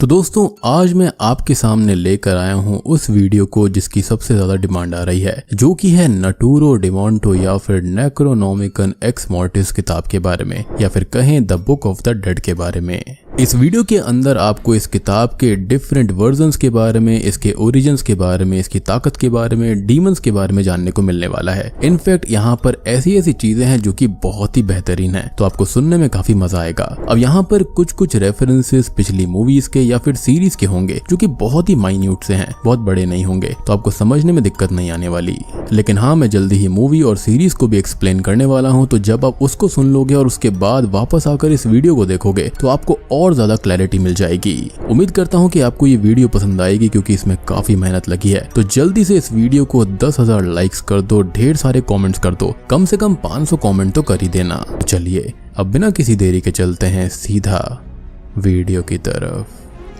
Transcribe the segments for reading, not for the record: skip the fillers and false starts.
दोस्तों आज मैं आपके सामने लेकर आया हूँ उस वीडियो को जिसकी सबसे ज्यादा डिमांड आ रही है, जो कि है नटूरो डिमोंटो या फिर नेक्रोनोमिकन एक्स मोर्टिस किताब के बारे में, या फिर कहें the book of the dead के बारे में। इस वीडियो के अंदर आपको इस किताब के डिफरेंट वर्जन्स के बारे में, इसके ओरिजिन्स के बारे में, इसकी ताकत के बारे में, डीमंस के बारे में जानने को मिलने वाला है। इनफैक्ट यहाँ पर ऐसी चीजें हैं जो कि बहुत ही बेहतरीन है, तो आपको सुनने में काफी मजा आएगा। अब यहाँ पर कुछ रेफरेंसेस पिछली मूवीज के या फिर सीरीज के होंगे जो कि बहुत ही माइन्यूट से हैं, बहुत बड़े नहीं होंगे, तो आपको समझने में दिक्कत नहीं आने वाली। लेकिन हाँ, मैं जल्दी ही मूवी और सीरीज को भी एक्सप्लेन करने वाला हूँ, तो जब आप उसको सुन लोगे और उसके बाद वापस आकर इस वीडियो को देखोगे तो आपको और ज्यादा क्लैरिटी मिल जाएगी। उम्मीद करता हूँ कि आपको ये वीडियो पसंद आएगी क्योंकि इसमें काफी मेहनत लगी है। तो जल्दी से इस वीडियो को 10,000 लाइक्स कर दो, ढेर सारे कमेंट्स कर दो, कम से कम 500 कमेंट तो कर ही देना। चलिए अब बिना किसी देरी के चलते हैं सीधा वीडियो की तरफ।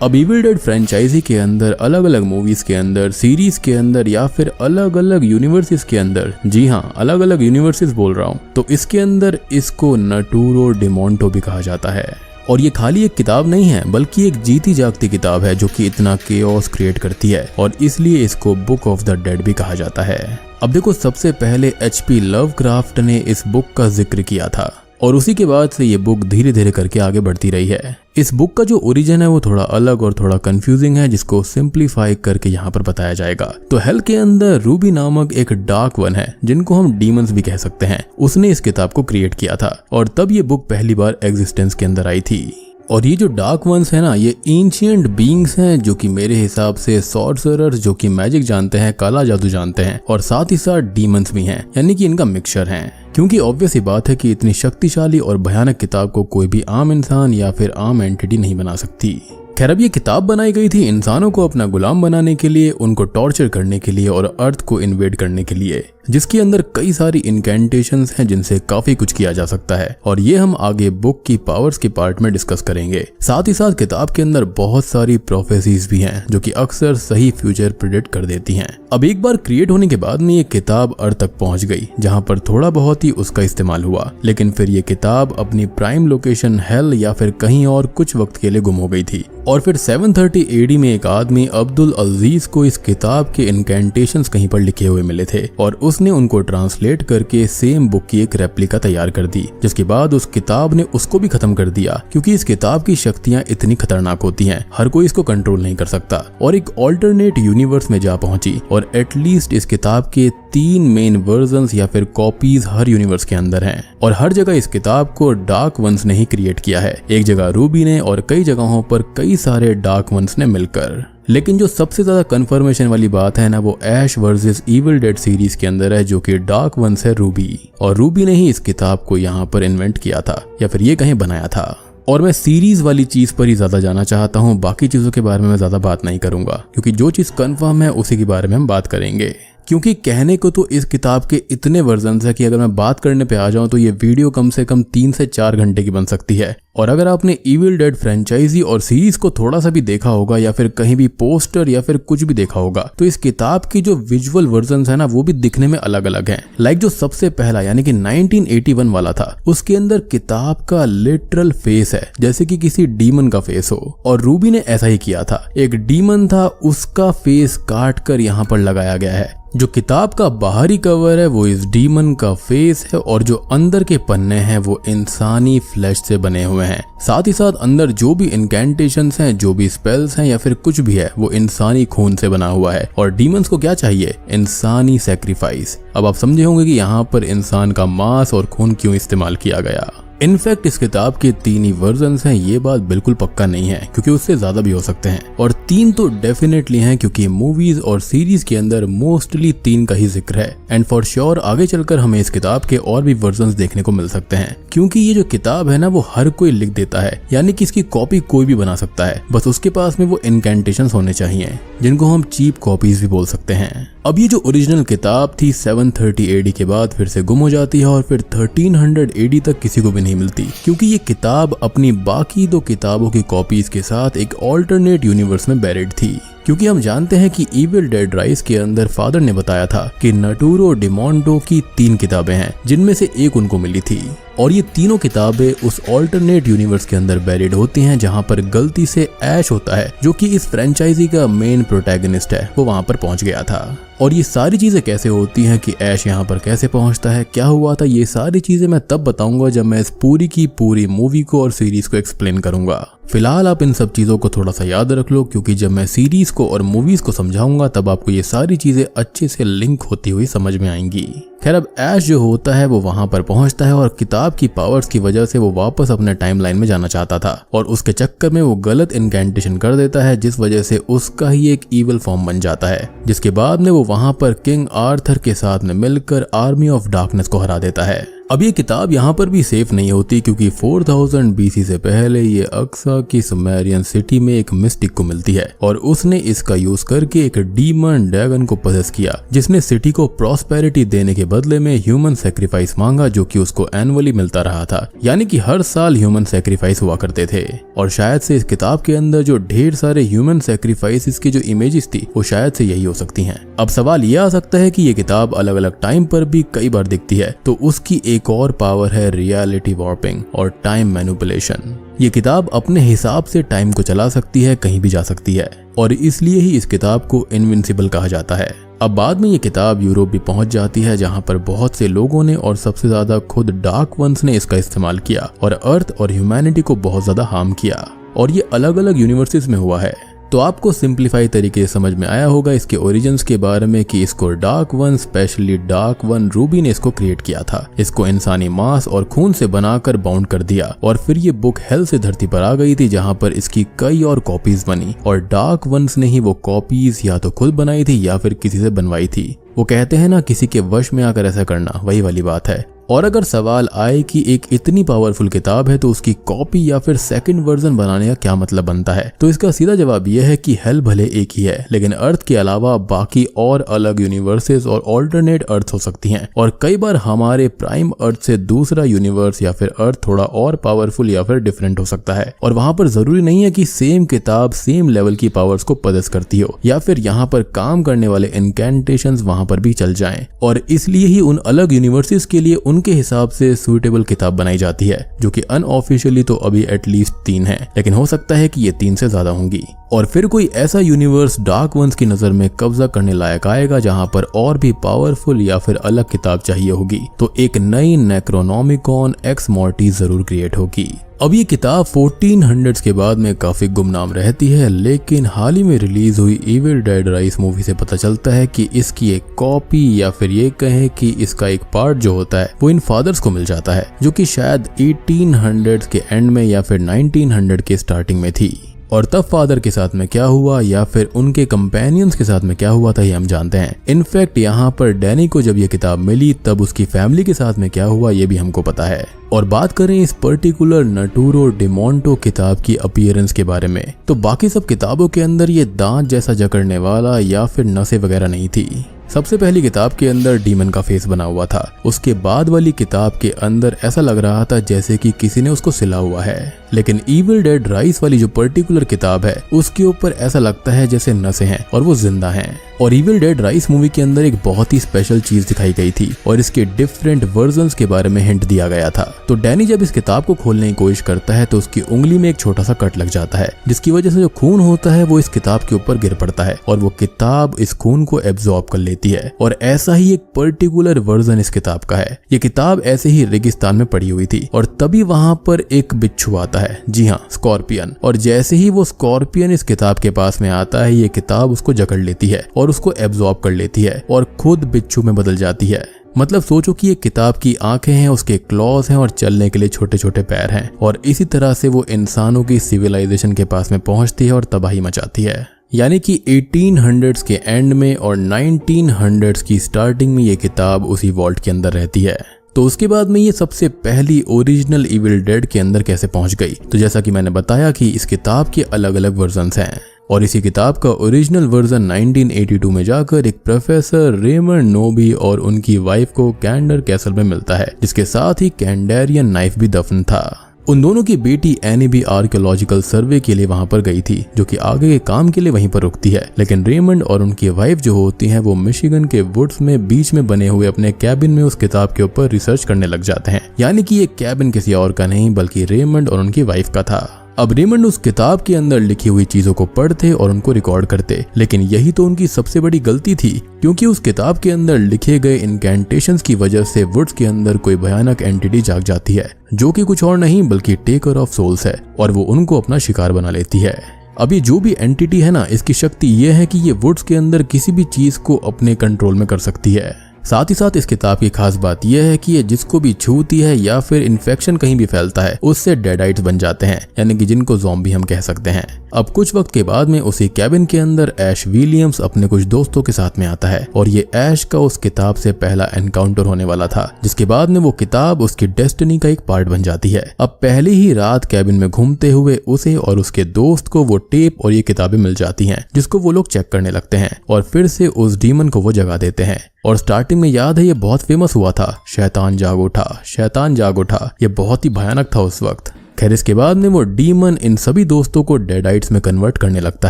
अब इविल डेड फ्रेंचाइजी के अंदर, अलग अलग मूवीज के अंदर, सीरीज के अंदर या फिर अलग अलग यूनिवर्सेस के अंदर, जी हाँ अलग अलग यूनिवर्सेस बोल रहा हूँ, तो इसके अंदर इसको नटूरो डिमोंटो भी कहा जाता है। और ये खाली एक किताब नहीं है बल्कि एक जीती जागती किताब है जो कि इतना केओस क्रिएट करती है, और इसलिए इसको बुक ऑफ द डेड भी कहा जाता है। अब देखो, सबसे पहले HP लवक्राफ्ट ने इस बुक का जिक्र किया था और उसी के बाद से ये बुक धीरे धीरे करके आगे बढ़ती रही है। इस बुक का जो ओरिजिन है वो थोड़ा अलग और थोड़ा कंफ्यूजिंग है, जिसको सिंप्लीफाई करके यहाँ पर बताया जाएगा। तो हेल के अंदर रूबी नामक एक डार्क वन है, जिनको हम डीमंस भी कह सकते हैं, उसने इस किताब को क्रिएट किया था और तब ये बुक पहली बार एग्जिस्टेंस के अंदर आई थी। और ये जो डार्क वंस है ना, ये एंशिएंट बीइंग्स हैं जो कि मेरे हिसाब से सॉर्सरर्स जो कि मैजिक जानते हैं, काला जादू जानते हैं, और साथ ही साथ डीमंस भी हैं, यानी कि इनका मिक्सचर है। क्योंकि ऑब्वियस ही बात है कि इतनी शक्तिशाली और भयानक किताब को कोई भी आम इंसान या फिर आम एंटिटी नहीं बना सकती। खैर, अब ये किताब बनाई गई थी इंसानों को अपना गुलाम बनाने के लिए, उनको टॉर्चर करने के लिए और अर्थ को इन्वेड करने के लिए, जिसके अंदर कई सारी इनकैंटेशंस हैं जिनसे काफी कुछ किया जा सकता है, और ये हम आगे बुक की पावर्स के पार्ट में डिस्कस करेंगे। साथ ही साथ किताब के अंदर बहुत सारी प्रोफेसीज भी हैं जो कि अक्सर सही फ्यूचर प्रेडिक्ट कर देती हैं। अब एक बार क्रिएट होने के बाद में ये किताब अर्थ तक पहुंच गई, जहां पर थोड़ा बहुत ही उसका इस्तेमाल हुआ, लेकिन फिर ये किताब अपनी प्राइम लोकेशन हेल या फिर कहीं और कुछ वक्त के लिए गुम हो गई थी। और फिर 730 AD में एक आदमी अब्दुल अजीज को इस किताब के इनकैंटेशंस कहीं पर लिखे हुए मिले थे, और उसने उनको ट्रांसलेट करके सेम बुक की एक रेप्लिका तैयार कर दी, जिसके बाद उस किताब ने उसको भी खत्म कर दिया, क्योंकि इस किताब की शक्तियां इतनी खतरनाक होती हैं, हर कोई इसको कंट्रोल नहीं कर सकता, और एक ऑल्टरनेट यूनिवर्स में जा पहुंची। और एटलीस्ट इस किताब के 3 मेन वर्जन्स या फिर कॉपीज हर यूनिवर्स के अंदर हैं, और हर जगह इस किताब को डार्क वंस ने ही क्रिएट किया है, एक जगह रूबी ने और कई जगहों पर कई सारे डार्क वंस ने मिलकर। लेकिन जो सबसे ज्यादा कंफर्मेशन वाली बात है ना, वो Ash versus Evil Dead series के अंदर है, जो कि डार्क वंस है रूबी, और रूबी ने ही इस किताब को यहाँ पर इन्वेंट किया था, या फिर ये कहीं बनाया था। और मैं सीरीज वाली चीज पर ही ज्यादा जाना चाहता हूँ, बाकी चीजों के बारे में मैं ज्यादा बात नहीं करूंगा, क्योंकि जो चीज कंफर्म है उसी के बारे में हम बात करेंगे। क्योंकि कहने को तो इस किताब के इतने वर्जन्स है कि अगर मैं बात करने पे आ जाऊं तो ये वीडियो कम से कम 3 से 4 घंटे की बन सकती है। और अगर आपने इविल डेड फ्रेंचाइजी और सीरीज को थोड़ा सा भी देखा होगा या फिर कहीं भी पोस्टर या फिर कुछ भी देखा होगा, तो इस किताब की जो विजुअल वर्जन्स है ना, वो भी दिखने में अलग अलग हैं। लाइक जो सबसे पहला यानी कि 1981 वाला था, उसके अंदर किताब का लिटरल फेस है जैसे कि किसी डीमन का फेस हो, और रूबी ने ऐसा ही किया था। एक डीमन था, उसका फेस काट कर यहाँ पर लगाया गया है। जो किताब का बाहरी कवर है वो इस डीमन का फेस है, और जो अंदर के पन्ने हैं वो इंसानी फ्लैश से बने हुए हैं। साथ ही साथ अंदर जो भी इनकैंटेशंस हैं, जो भी स्पेल्स हैं या फिर कुछ भी है, वो इंसानी खून से बना हुआ है। और डीमंस को क्या चाहिए? इंसानी सैक्रिफाइस। अब आप समझे होंगे कि यहाँ पर इंसान का मांस और खून क्यों इस्तेमाल किया गया। इनफैक्ट इस किताब के 3 ही वर्जन्स हैं, ये बात बिल्कुल पक्का नहीं है, क्योंकि उससे ज्यादा भी हो सकते हैं, और 3 तो डेफिनेटली हैं, क्योंकि मूवीज और सीरीज के अंदर मोस्टली 3 का ही जिक्र है। एंड फॉर श्योर आगे चलकर हमें इस किताब के और भी वर्जन्स देखने को मिल सकते हैं, क्योंकि ये जो किताब है ना, वो हर कोई लिख देता है, यानी कि इसकी कॉपी कोई भी बना सकता है, बस उसके पास में वो इनकैंटेशंस होने चाहिए, जिनको हम चीप कॉपीज भी बोल सकते हैं। अब ये जो ओरिजिनल किताब थी 730 AD के बाद फिर से गुम हो जाती है, और फिर 1300 AD तक किसी को भी नहीं मिलती, क्योंकि ये किताब अपनी बाकी 2 किताबों की कॉपीज के साथ एक ऑल्टरनेट यूनिवर्स में बैरिड थी। क्योंकि हम जानते हैं कि इविल डेड राइज के अंदर फादर ने बताया था कि नटूरो डिमोंटो की 3 किताबें हैं, जिनमें से एक उनको मिली थी, और ये तीनों किताबें उस ऑल्टरनेट यूनिवर्स के अंदर बैरिड होती हैं जहां पर गलती से ऐश होता है, जो कि इस फ्रेंचाइजी का मेन प्रोटैगनिस्ट है, वो वहां पर पहुंच गया था। और ये सारी चीजें कैसे होती हैं कि ऐश यहाँ पर कैसे पहुंचता है, क्या हुआ था, ये सारी चीजें मैं तब बताऊंगा जब मैं इस पूरी की पूरी मूवी को और सीरीज को एक्सप्लेन करूंगा। फिलहाल आप इन सब चीजों को थोड़ा सा याद रख लो, क्योंकि जब मैं सीरीज को और मूवीज को समझाऊंगा तब आपको ये सारी चीजें अच्छे से लिंक होती हुई समझ में आएंगी। खैर, अब ऐश जो होता है वो वहां पर पहुंचता है और किताब की पावर्स की वजह से वो वापस अपने टाइमलाइन में जाना चाहता था, और उसके चक्कर में वो गलत इनकैंटेशन कर देता है, जिस वजह से उसका ही एक ईविल फॉर्म बन जाता है, जिसके बाद में वो वहां पर किंग आर्थर के साथ में मिलकर आर्मी ऑफ डार्कनेस को हरा देता है। अब ये किताब यहाँ पर भी सेफ नहीं होती, क्योंकि 4000 BC से पहले ये अक्सा की सुमेरियन सिटी में एक मिस्टिक को मिलती है, और उसने इसका यूज करके एक डीमन ड्रैगन को पजेस किया, जिसने सिटी को प्रॉस्पेरिटी देने के बदले में ह्यूमन सेक्रीफाइस मांगा, जो कि उसको एनुअली मिलता रहा था। यानी कि हर साल ह्यूमन सेक्रीफाइस हुआ करते थे, और शायद से इस किताब के अंदर जो ढेर सारे ह्यूमन सेक्रीफाइसेस की जो इमेजेस थी वो शायद से यही हो सकती हैं। अब सवाल यह आ सकता है कि ये किताब अलग अलग टाइम पर भी कई बार दिखती है, तो उसकी एक और पावर है रियलिटी वॉर्पिंग और टाइम मैनिपुलेशन। ये किताब अपने हिसाब से टाइम को चला सकती है, कहीं भी जा सकती है, और इसलिए ही इस किताब को इनविंसिबल कहा जाता है। अब बाद में ये किताब यूरोप भी पहुंच जाती है, जहां पर बहुत से लोगों ने और सबसे ज्यादा खुद डार्क वंस ने इसका इस्तेमाल किया और अर्थ और ह्यूमैनिटी को बहुत ज्यादा हार्म किया, और ये अलग अलग यूनिवर्सेस में हुआ है। तो आपको सिंप्लीफाई तरीके से समझ में आया होगा इसके ओरिजिन्स के बारे में कि इसको dark one, specially dark one Ruby ने इसको क्रिएट किया था। इसको इंसानी मांस और खून से बनाकर बाउंड कर दिया, और फिर ये बुक हेल से धरती पर आ गई थी, जहां पर इसकी कई और कॉपीज बनी, और डार्क वंस ने ही वो कॉपीज या तो खुद बनाई थी या फिर किसी से बनवाई थी। वो कहते हैं ना, किसी के वश में आकर ऐसा करना, वही वाली बात है। और अगर सवाल आए कि एक इतनी पावरफुल किताब है तो उसकी कॉपी या फिर सेकंड वर्जन बनाने का क्या मतलब बनता है, तो इसका सीधा जवाब यह है कि हेल भले एक ही है, लेकिन अर्थ के अलावा बाकी और अलग यूनिवर्सेस और ऑल्टरनेट अर्थ हो सकती हैं, और कई बार हमारे प्राइम अर्थ से दूसरा यूनिवर्स या फिर अर्थ थोड़ा और पावरफुल या फिर डिफरेंट हो सकता है, और वहां पर जरूरी नहीं है कि सेम किताब सेम लेवल की पावर्स को पजेस करती हो, या फिर यहाँ पर काम करने वाले इनकैंटेशंस वहां पर भी चल जाएं, और इसलिए ही उन अलग यूनिवर्सेस के लिए उनके हिसाब से सुइटेबल किताब बनाई जाती है, जो कि अनऑफिशियली तो अभी एटलीस्ट 3 है, लेकिन हो सकता है कि ये 3 से ज्यादा होंगी। और फिर कोई ऐसा यूनिवर्स डार्क वंस की नजर में कब्जा करने लायक आएगा जहां पर और भी पावरफुल या फिर अलग किताब चाहिए होगी, तो एक नई नेक्रोनोमिकॉन एक्स मॉर्टी जरूर क्रिएट होगी। अब ये किताब 1400s के बाद में काफी गुमनाम रहती है, लेकिन हाल ही में रिलीज हुई इविल डेड राइस मूवी से पता चलता है कि इसकी एक कॉपी या फिर ये कहें कि इसका एक पार्ट जो होता है वो इन फादर्स को मिल जाता है, जो कि शायद 1800s के एंड में या फिर 1900 के स्टार्टिंग में थी। और तब फादर के साथ में क्या हुआ या फिर उनके कंपेनियंस के साथ में क्या हुआ था ये हम जानते हैं। इनफैक्ट यहाँ पर डैनी को जब ये किताब मिली तब उसकी फैमिली के साथ में क्या हुआ ये भी हमको पता है। और बात करें इस पर्टिकुलर नटूरो डिमोंटो किताब की अपीयरेंस के बारे में, तो बाकी सब किताबों के अंदर ये दांत जैसा जकड़ने वाला या फिर नसें वगैरह नहीं थी। सबसे पहली किताब के अंदर डीमन का फेस बना हुआ था, उसके बाद वाली किताब के अंदर ऐसा लग रहा था जैसे कि किसी ने उसको सिला हुआ है, लेकिन इविल डेड राइस वाली जो पर्टिकुलर किताब है उसके ऊपर ऐसा लगता है जैसे नसें हैं और वो जिंदा हैं। और इविल डेड राइस मूवी के अंदर एक बहुत ही स्पेशल चीज दिखाई गई थी और इसके डिफरेंट वर्जन्स के बारे में हिंट दिया गया था। तो डैनी जब इस किताब को खोलने की कोशिश करता है तो उसकी उंगली में एक छोटा सा कट लग जाता है, जिसकी वजह से जो खून होता है वो इस किताब के ऊपर गिर पड़ता है और वो किताब इस खून को एब्जॉर्ब कर लेती है। और ऐसा ही एक पर्टिकुलर वर्जन इस किताब का है। ये किताब ऐसे ही रेगिस्तान में पड़ी हुई थी और तभी वहां पर एक बिच्छू आता है, जी हाँ स्कॉर्पियन, और जैसे ही वो स्कॉर्पियन इस किताब के पास में आता है ये किताब उसको जकड़ लेती है और उसको एब्जॉर्ब कर लेती है और खुद बिच्छू में बदल जाती है। मतलब सोचो कि ये किताब की आंखें हैं, उसके क्लॉज हैं और चलने के लिए छोटे छोटे पैर हैं, और इसी तरह से वो इंसानों की सिविलाइजेशन के पास में पहुंचती है और तबाही मचाती है। यानी कि 1800s के एंड में और 1900s की स्टार्टिंग में ये किताब उसी वॉल्ट के अंदर रहती है। तो उसके बाद में ये सबसे पहली ओरिजिनल इविल डेड के अंदर कैसे पहुंच गई, तो जैसा कि मैंने बताया कि इस किताब के अलग अलग वर्जन्स हैं और इसी किताब का ओरिजिनल वर्जन 1982 में जाकर एक प्रोफेसर रेमंड नोबी और उनकी वाइफ को कैंडर कैसल में मिलता है, जिसके साथ ही कैंडेरियन नाइफ भी दफन था। उन दोनों की बेटी एनी भी आर्कियोलॉजिकल सर्वे के लिए वहां पर गई थी, जो कि आगे के काम के लिए वहीं पर रुकती है। लेकिन रेमंड और उनकी वाइफ जो होती हैं वो मिशिगन के वुड्स में बीच में बने हुए अपने कैबिन में उस किताब के ऊपर रिसर्च करने लग जाते हैं। यानी कि ये कैबिन किसी और का नहीं बल्कि रेमंड और उनकी वाइफ का था। अब रेमंड उस किताब के अंदर लिखी हुई चीजों को पढ़ते और उनको रिकॉर्ड करते, लेकिन यही तो उनकी सबसे बड़ी गलती थी, क्योंकि उस किताब के अंदर लिखे गए इनकैंटेशंस की वजह से वुड्स के अंदर कोई भयानक एंटिटी जाग जाती है, जो कि कुछ और नहीं बल्कि टेकर ऑफ सोल्स है, और वो उनको अपना शिकार बना लेती है। अब ये जो भी एंटिटी है ना, इसकी शक्ति ये है कि ये वुड्स के अंदर किसी भी चीज को अपने कंट्रोल में कर सकती है। साथ ही साथ इस किताब की खास बात यह है कि ये जिसको भी छूती है या फिर इन्फेक्शन कहीं भी फैलता है उससे डेडाइट्स बन जाते हैं, यानी कि जिनको ज़ॉम्बी हम कह सकते हैं। अब कुछ वक्त के बाद में उसी कैबिन के अंदर ऐश विलियम्स अपने कुछ दोस्तों के साथ में आता है, और ये ऐश का उस किताब से पहला एनकाउंटर होने वाला था, जिसके बाद में वो किताब उसकी डेस्टिनी का एक पार्ट बन जाती है। अब पहली ही रात कैबिन में घूमते हुए उसे और उसके दोस्त को वो टेप और ये किताबें मिल जाती हैं, जिसको वो लोग चेक करने लगते हैं और फिर से उस डीमन को वो जगा देते हैं। और स्टार्टिंग में याद है ये बहुत फेमस हुआ था, शैतान जाग उठा, शैतान जाग उठा, ये बहुत ही भयानक था उस वक्त। खैर इसके बाद में वो डीमन इन सभी दोस्तों को डेडाइट्स में कन्वर्ट करने लगता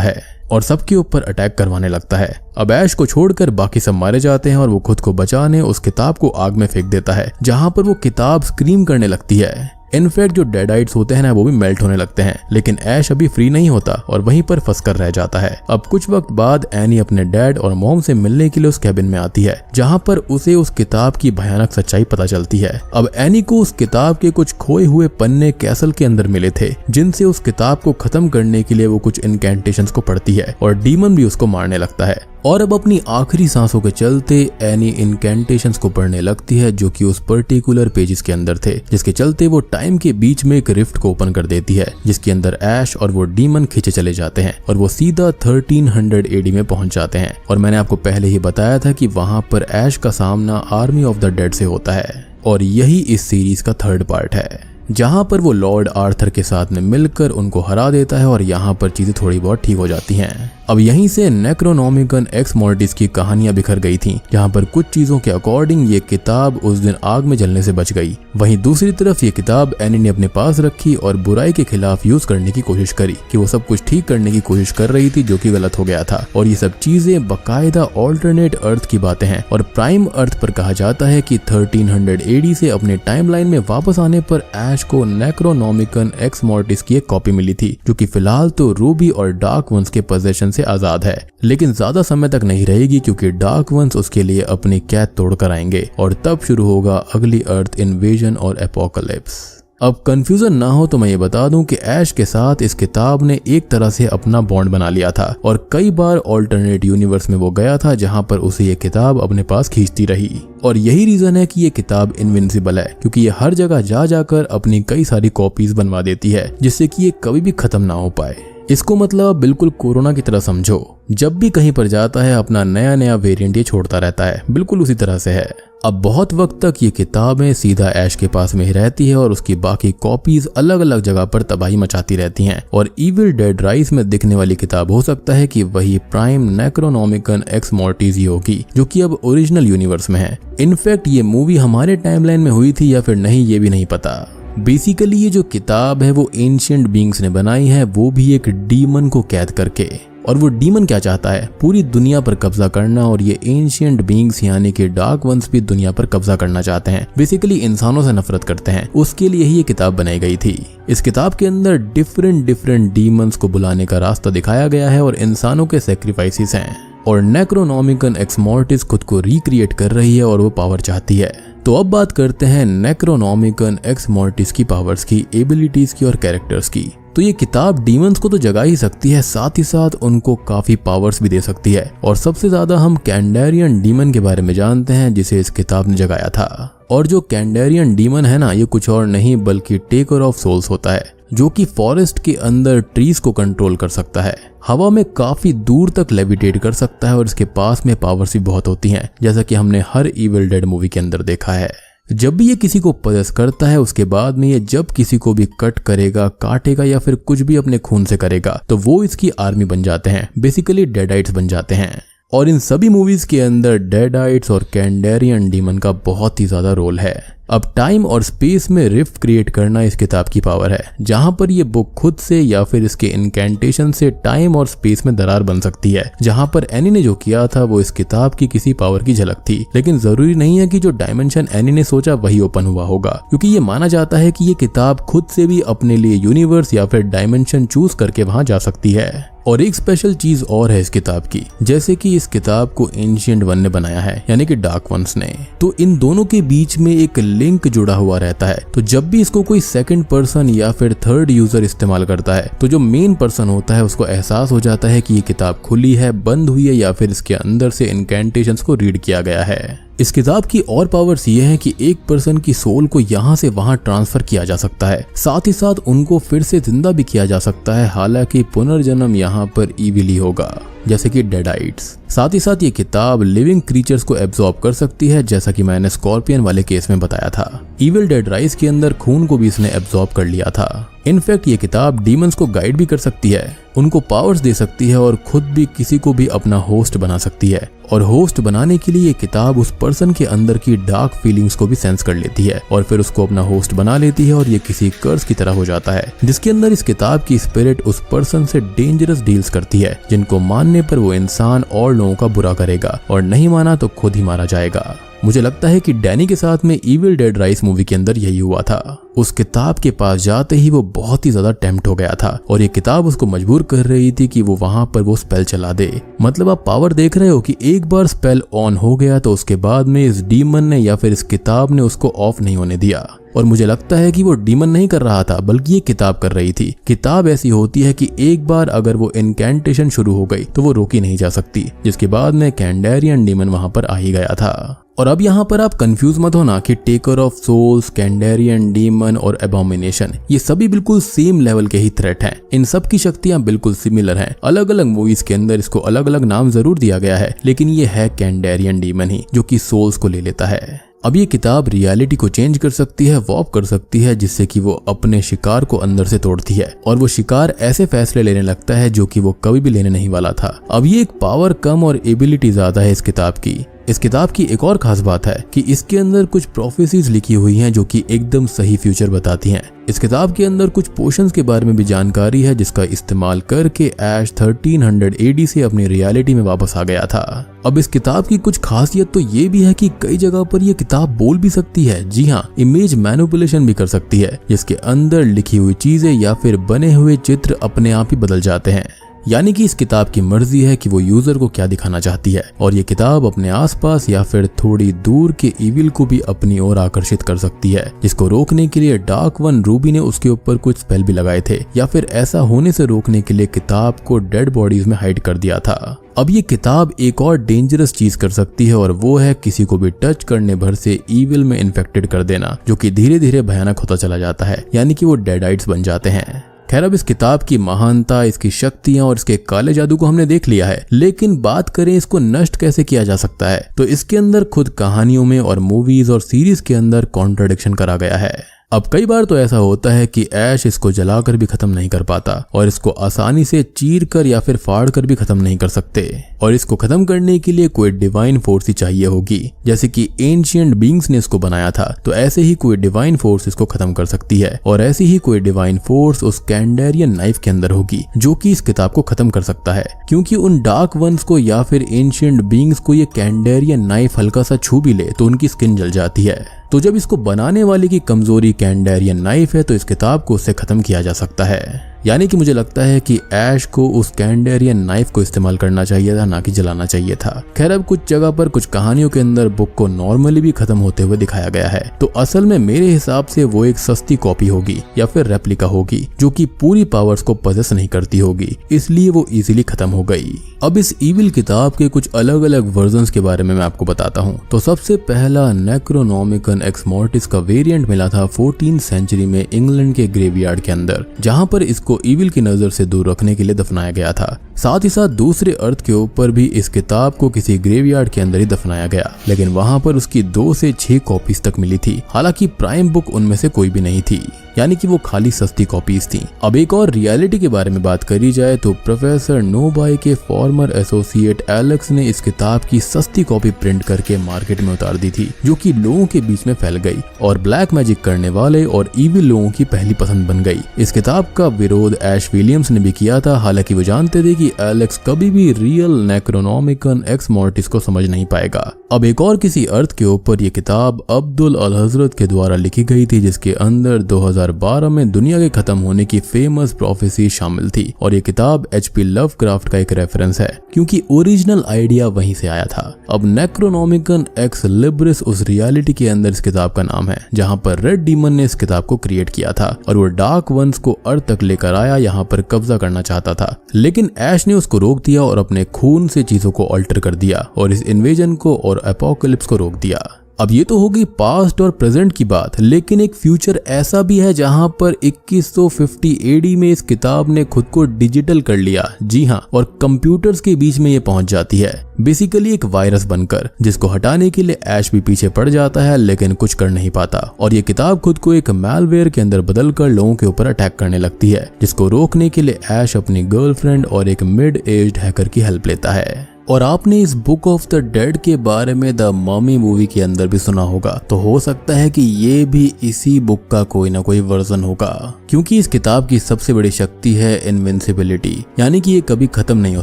है और सबके ऊपर अटैक करवाने लगता है। अब ऐश को छोड़कर बाकी सब मारे जाते हैं और वो खुद को बचाने उस किताब को आग में फेंक देता है, जहां पर वो किताब स्क्रीम करने लगती है। इनफैक्ट जो डेडाइट्स होते हैं ना वो भी मेल्ट होने लगते हैं, लेकिन ऐश अभी फ्री नहीं होता और वहीं पर फंस कर रह जाता है। अब कुछ वक्त बाद एनी अपने डैड और मॉम से मिलने के लिए उस कैबिन में आती है, जहां पर उसे उस किताब की भयानक सच्चाई पता चलती है। अब एनी को उस किताब के कुछ खोए हुए पन्ने कैसल के अंदर मिले थे, जिनसे उस किताब को खत्म करने के लिए वो कुछ इनकैंटेशंस को पढ़ती है और डीमन भी उसको मारने लगता है। और अब अपनी आखिरी सांसों के चलते एनी इनकैंटेशंस को पढ़ने लगती है, जो कि उस पर्टिकुलर पेजेस के अंदर थे, जिसके चलते वो टाइम के बीच में एक रिफ्ट को ओपन कर देती है, जिसके अंदर ऐश और वो डीमन खींचे चले जाते हैं और वो सीधा 1300 AD में पहुंच जाते हैं। और मैंने आपको पहले ही बताया था कि वहां पर ऐश का सामना आर्मी ऑफ द डेड से होता है, और यही इस सीरीज का थर्ड पार्ट है, जहां पर वो लॉर्ड आर्थर के साथ में मिलकर उनको हरा देता है और यहाँ पर चीजें थोड़ी बहुत ठीक हो जाती हैं। अब यहीं से नेक्रोनॉमिकन एक्स मॉर्टिस की कहानियां बिखर गई थीं, जहां पर कुछ चीजों के अकॉर्डिंग ये किताब उस दिन आग में जलने से बच गई। वहीं दूसरी तरफ ये किताब एनी ने अपने पास रखी और बुराई के खिलाफ यूज करने की कोशिश करी, कि वो सब कुछ ठीक करने की कोशिश कर रही थी जो कि गलत हो गया था। और ये सब चीजें बकायदा ऑल्टरनेट अर्थ की बातें हैं, और प्राइम अर्थ पर कहा जाता है कि 1300 AD से अपने टाइमलाइन में वापस आने पर ऐश को नेक्रोनॉमिकन एक्स मॉर्टिस की एक कॉपी मिली थी, जो कि फिलहाल तो रूबी और डार्क वंस के पोजेशन से आजाद है, लेकिन ज्यादा समय तक नहीं रहेगी, क्योंकि डार्क वंस उसके लिए अपनी कैद तोड़कर आएंगे और तब शुरू होगा अगली अर्थ इन्वेजन और एपोकलिप्स। अब कंफ्यूजन ना हो तो मैं ये बता दूं कि ऐश के साथ इस किताब ने एक तरह से अपना बॉन्ड बना लिया था, और कई बार ऑल्टरनेट यूनिवर्स में वो गया था, जहां पर उसे ये किताब अपने पास खींचती रही। और यही रीजन है कि ये किताब इनविंसिबल है, क्योंकि ये हर जगह जा जाकर अपनी कई सारी कॉपीज बनवा देती है, जिससे कि ये कभी भी खत्म ना हो पाए। इसको मतलब बिल्कुल कोरोना की तरह समझो, जब भी कहीं पर जाता है अपना नया नया वेरिएंट ये छोड़ता रहता है, बिल्कुल उसी तरह से है। अब बहुत वक्त तक ये किताबें सीधा ऐश के पास में ही रहती है और उसकी बाकी कॉपीज अलग अलग जगह पर तबाही मचाती रहती हैं, और इविल डेड राइज में दिखने वाली किताब हो सकता है कि वही प्राइम नेक्रोनॉमिकन एक्स मॉर्टिस ही होगी, जो कि अब ओरिजिनल यूनिवर्स में है। इनफैक्ट ये मूवी हमारे टाइमलाइन में हुई थी या फिर नहीं, ये भी नहीं पता। बेसिकली ये जो किताब है वो एंशिएंट बीइंग्स ने बनाई है, वो भी एक डीमन को कैद करके। और वो डीमन क्या चाहता है? पूरी दुनिया पर कब्जा करना, और ये एंशिएंट बीइंग्स यानी कि डार्क वंस भी दुनिया पर कब्जा करना चाहते हैं। बेसिकली इंसानों से नफरत करते हैं, उसके लिए ही ये किताब बनाई गई थी। इस किताब के अंदर डिफरेंट डीमंस को बुलाने का रास्ता दिखाया गया है और इंसानों के सेक्रीफाइसेस हैं, और नेक्रोनॉमिकन एक्स मॉर्टिस खुद को रिक्रिएट कर रही है और वो पावर चाहती है। तो अब बात करते हैं नेक्रोनॉमिकन एक्स मॉर्टिस की पावर्स की, एबिलिटीज की और कैरेक्टर्स की। तो ये किताब डीमंस को तो जगा ही सकती है, साथ ही साथ उनको काफी पावर्स भी दे सकती है। और सबसे ज्यादा हम कैंडेरियन डीमन के बारे में जानते हैं, जिसे इस किताब ने जगाया था। और जो कैंडेरियन डीमन है ना, ये कुछ और नहीं बल्कि टेकर ऑफ सोल्स होता है, जो कि फॉरेस्ट के अंदर ट्रीज को कंट्रोल कर सकता है, हवा में काफी दूर तक लेविटेट कर सकता है, और इसके पास में पावर्स भी बहुत होती हैं, जैसा कि हमने हर इविल डेड मूवी के अंदर देखा है। जब भी ये किसी को पजेस करता है, उसके बाद में ये जब किसी को भी कट करेगा, काटेगा या फिर कुछ भी अपने खून से करेगा, तो वो इसकी आर्मी बन जाते हैं, बेसिकली डेडाइट्स बन जाते हैं। और इन सभी मूवीज के अंदर डेडाइट्स और कैंडेरियन डीमन का बहुत ही ज्यादा रोल है। अब टाइम और स्पेस में रिफ्ट क्रिएट करना इस किताब की पावर है, जहां पर ये बुक खुद से या फिर इसके इनकैंटेशन से टाइम और स्पेस में दरार बन सकती है। जहां पर एनी ने जो किया था वो इस किताब की किसी पावर की झलक थी, लेकिन जरूरी नहीं है कि जो डायमेंशन एनी ने सोचा वही ओपन हुआ होगा, क्योंकि ये माना जाता है कि ये किताब खुद से भी अपने लिए यूनिवर्स या फिर डायमेंशन चूज करके वहां जा सकती है। और एक स्पेशल चीज और है इस किताब की, जैसे कि इस किताब को एंशिएंट वन ने बनाया है, यानी कि डार्क वंस ने, तो इन दोनों के बीच में एक लिंक जुड़ा हुआ रहता है। तो जब भी इसको कोई सेकंड पर्सन या फिर थर्ड यूजर इस्तेमाल करता है तो जो मेन पर्सन होता है उसको एहसास हो जाता है कि ये किताब खुली है, बंद हुई है या फिर इसके अंदर से इनकैंटेशंस को रीड किया गया है। इस किताब की और पावर्स ये है कि एक पर्सन की सोल को यहाँ से वहाँ ट्रांसफर किया जा सकता है, साथ ही साथ उनको फिर से जिंदा भी किया जा सकता है, हालांकि पुनर्जन्म यहाँ पर इविली होगा, जैसे कि डेडाइट्स। साथ ही साथ ये किताब लिविंग क्रीचर्स को एब्जॉर्ब कर सकती है, जैसा कि मैंने स्कॉर्पियन वाले केस में बताया था। इविल डेड राइज के अंदर खून को भी इसने एब्जॉर्ब कर लिया था। इनफैक्ट ये किताब डीमंस को गाइड भी कर सकती है, उनको पावर्स दे सकती है और खुद भी किसी को भी अपना होस्ट बना सकती है। और होस्ट बनाने के लिए ये किताब उस पर्सन के अंदर की डार्क फीलिंग्स को भी सेंस कर लेती है और फिर उसको अपना होस्ट बना लेती है, और ये किसी कर्स की तरह हो जाता है, जिसके अंदर इस किताब की स्पिरिट उस पर्सन से डेंजरस डील्स करती है, जिनको मानने पर वो इंसान और लोगों का बुरा करेगा और नहीं माना तो खुद ही मारा जाएगा। मुझे लगता है कि डैनी के साथ में इविल डेड राइज मूवी के अंदर यही हुआ था। उस किताब के पास जाते ही वो बहुत ही ज्यादा टेम्प्ट हो गया था और ये किताब उसको मजबूर कर रही थी कि वो वहां पर वो स्पेल चला दे। मतलब आप पावर देख रहे हो कि एक बार स्पेल ऑन हो गया तो उसके बाद में इस डीमन ने या फिर इस किताब ने उसको ऑफ नहीं होने दिया। और मुझे लगता है कि वो डीमन नहीं कर रहा था, बल्कि ये किताब कर रही थी। किताब ऐसी होती है कि एक बार अगर वो इनकैंटेशन शुरू हो गई तो वो रोकी नहीं जा सकती, जिसके बाद में कैंडेरियन डीमन वहां पर आ ही गया था। और अब यहाँ पर आप कंफ्यूज मत होना कि टेकर ऑफ सोल्स, कैंडेरियन डीमन और एबोमिनेशन ये सभी बिल्कुल सेम लेवल के ही थ्रेट हैं। इन सब की शक्तियां बिल्कुल सिमिलर हैं। अलग अलग मूवीज के अंदर इसको अलग अलग नाम जरूर दिया गया है, लेकिन ये है कैंडेरियन डीमन ही, जो कि सोल्स को ले लेता है। अब ये किताब रियलिटी को चेंज कर सकती है, वॉर्प कर सकती है, जिससे कि वो अपने शिकार को अंदर से तोड़ती है और वो शिकार ऐसे फैसले लेने लगता है जो कि वो कभी भी लेने नहीं वाला था। अब ये एक पावर कम और एबिलिटी ज्यादा है इस किताब की। इस किताब की एक और खास बात है कि इसके अंदर कुछ प्रोफेसीज लिखी हुई हैं जो कि एकदम सही फ्यूचर बताती हैं। इस किताब के अंदर कुछ पोशंस के बारे में भी जानकारी है, जिसका इस्तेमाल करके ऐश 1300 AD से अपनी रियलिटी में वापस आ गया था। अब इस किताब की कुछ खासियत तो ये भी है कि कई जगह पर ये किताब बोल भी सकती है। जी हाँ, इमेज मैनिपुलेशन भी कर सकती है, जिसके अंदर लिखी हुई चीजें या फिर बने हुए चित्र अपने आप ही बदल जाते हैं। यानी कि इस किताब की मर्जी है कि वो यूजर को क्या दिखाना चाहती है, और ये किताब अपने आसपास या फिर थोड़ी दूर के इविल को भी अपनी ओर आकर्षित कर सकती है, जिसको रोकने के लिए डार्क वन रूबी ने उसके ऊपर कुछ स्पेल भी लगाए थे, या फिर ऐसा होने से रोकने के लिए किताब को डेड बॉडीज में हाइड कर दिया था। अब ये किताब एक और डेंजरस चीज कर सकती है, और वो है किसी को भी टच करने भर से इविल में इन्फेक्टेड कर देना, जो कि धीरे धीरे भयानक होता चला जाता है, यानी कि वो डेडाइट्स बन जाते हैं। खैर, अब इस किताब की महानता, इसकी शक्तियां और इसके काले जादू को हमने देख लिया है, लेकिन बात करें इसको नष्ट कैसे किया जा सकता है, तो इसके अंदर खुद कहानियों में और मूवीज और सीरीज के अंदर कॉन्ट्रडिक्शन करा गया है। अब कई बार तो ऐसा होता है कि ऐश इसको जलाकर भी खत्म नहीं कर पाता, और इसको आसानी से चीर कर या फिर फाड़ कर भी खत्म नहीं कर सकते, और इसको खत्म करने के लिए कोई डिवाइन फोर्स ही चाहिए होगी। जैसे कि एंशिएंट बीइंग्स ने इसको बनाया था, तो ऐसे ही कोई डिवाइन फोर्स इसको खत्म कर सकती है, और ऐसी ही कोई डिवाइन फोर्स उस कैंडेरियन नाइफ के अंदर होगी, जो कि इस किताब को खत्म कर सकता है। क्योंकि उन डार्क वंस को या फिर एंशिएंट बीइंग्स को ये कैंडेरियन नाइफ हल्का सा छू भी ले तो उनकी स्किन जल जाती है। तो जब इसको बनाने वाले की कमजोरी कैंडेरियन नाइफ है, तो इस किताब को उससे खत्म किया जा सकता है। यानी कि मुझे लगता है कि ऐश को उस कैंडेरियन नाइफ को इस्तेमाल करना चाहिए था, ना कि जलाना चाहिए था। खैर, अब कुछ जगह पर कुछ कहानियों के अंदर बुक को नॉर्मली भी खत्म होते हुए दिखाया गया है, तो असल में मेरे हिसाब से वो एक सस्ती कॉपी होगी या फिर रेप्लिका होगी, जो कि पूरी पावर्स को पजेस नहीं करती होगी, इसलिए वो इजीली खत्म हो गई। अब इस इविल किताब के कुछ अलग अलग वर्जन्स के बारे में मैं आपको बताता हूँ। तो सबसे पहला नेक्रोनोमिकन एक्स मॉर्टिस का वेरिएंट मिला था 14th सेंचुरी में इंग्लैंड के ग्रेवयार्ड के अंदर, जहाँ पर इसको इविल की नजर से दूर रखने के लिए दफनाया गया था। साथ ही साथ दूसरे अर्थ के ऊपर भी इस किताब को किसी ग्रेवयार्ड के अंदर ही दफनाया गया, लेकिन वहां पर उसकी 2 से 6 कॉपीज तक मिली थी। हालांकि प्राइम बुक उनमें से कोई भी नहीं थी, यानी कि वो खाली सस्ती कॉपीज थी। अब एक और रियलिटी के बारे में बात करी जाए तो प्रोफेसर नोबाई के फॉर्मर एसोसिएट एलेक्स ने इस किताब की सस्ती कॉपी प्रिंट करके मार्केट में उतार दी थी, जो कि लोगों के बीच में फैल गई और ब्लैक मैजिक करने वाले और इविल लोगों की पहली पसंद बन गई। इस किताब का विरोध ऐश विलियम्स ने भी किया था, हालांकि वो जानते थे कि एलेक्स कभी भी रियल नेक्रोनोमिकन एक्स मॉर्टिस को समझ नहीं पाएगा। अब एक और किसी अर्थ के ऊपर ये किताब अब्दुल अल हजरत के द्वारा लिखी गई थी, जिसके अंदर 2012 में दुनिया के खत्म होने की फेमस प्रोफेसी शामिल थी। और ये किताब HP लवक्राफ्ट का एक रेफरेंस है, क्योंकि ओरिजिनल आइडिया वहीं से आया था। अब नेक्रोनोमिकन एक्स लिब्रिस उस रियलिटी के अंदर इस किताब का नाम है, जहां पर रेड डीमन ने इस किताब को क्रिएट किया था और वो डार्क वंस को अर्थ तक लेकर आया, यहाँ पर कब्जा करना चाहता था, लेकिन ऐश ने उसको रोक दिया और अपने खून से चीजों को अल्टर कर दिया और इस इन्वेजन को और एपोकलिप्स को रोक दिया। अब ये तो होगी पास्ट और प्रेजेंट की बात, लेकिन एक फ्यूचर ऐसा भी है जहां पर 2150 AD में इस किताब ने खुद को डिजिटल कर लिया। जी हाँ, और कंप्यूटर्स के बीच में ये पहुंच जाती है, बेसिकली एक वायरस बनकर, जिसको हटाने के लिए ऐश भी पीछे पड़ जाता है, लेकिन कुछ कर नहीं पाता। और ये किताब खुद को एक मैलवेयर के अंदर बदलकर लोगों के ऊपर अटैक करने लगती है, जिसको रोकने के लिए ऐश अपनी गर्लफ्रेंड और एक मिड एज्ड हैकर की हेल्प लेता है। और आपने इस बुक ऑफ द डेड के बारे में द ममी मूवी के अंदर भी सुना होगा, तो हो सकता है कि ये भी इसी बुक का कोई ना कोई वर्जन होगा, क्योंकि इस किताब की सबसे बड़ी शक्ति है इनविंसिबिलिटी, यानी कि ये कभी खत्म नहीं हो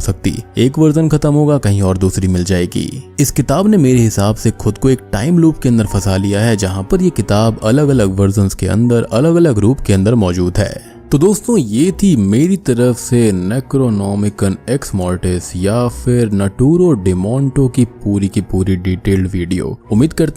सकती। एक वर्जन खत्म होगा, कहीं और दूसरी मिल जाएगी। इस किताब ने मेरे हिसाब से खुद को एक टाइम लूप के अंदर फंसा लिया है, जहां पर ये किताब अलग अलग वर्जन के अंदर अलग अलग रूप के अंदर मौजूद है। तो दोस्तों, ये थी मेरी तरफ से नेक्रोनोमिकन एक्स मॉर्टिस या फिर नटूरो डेमोंटो की पूरी डिटेल्ड वीडियो। उम्मीद करता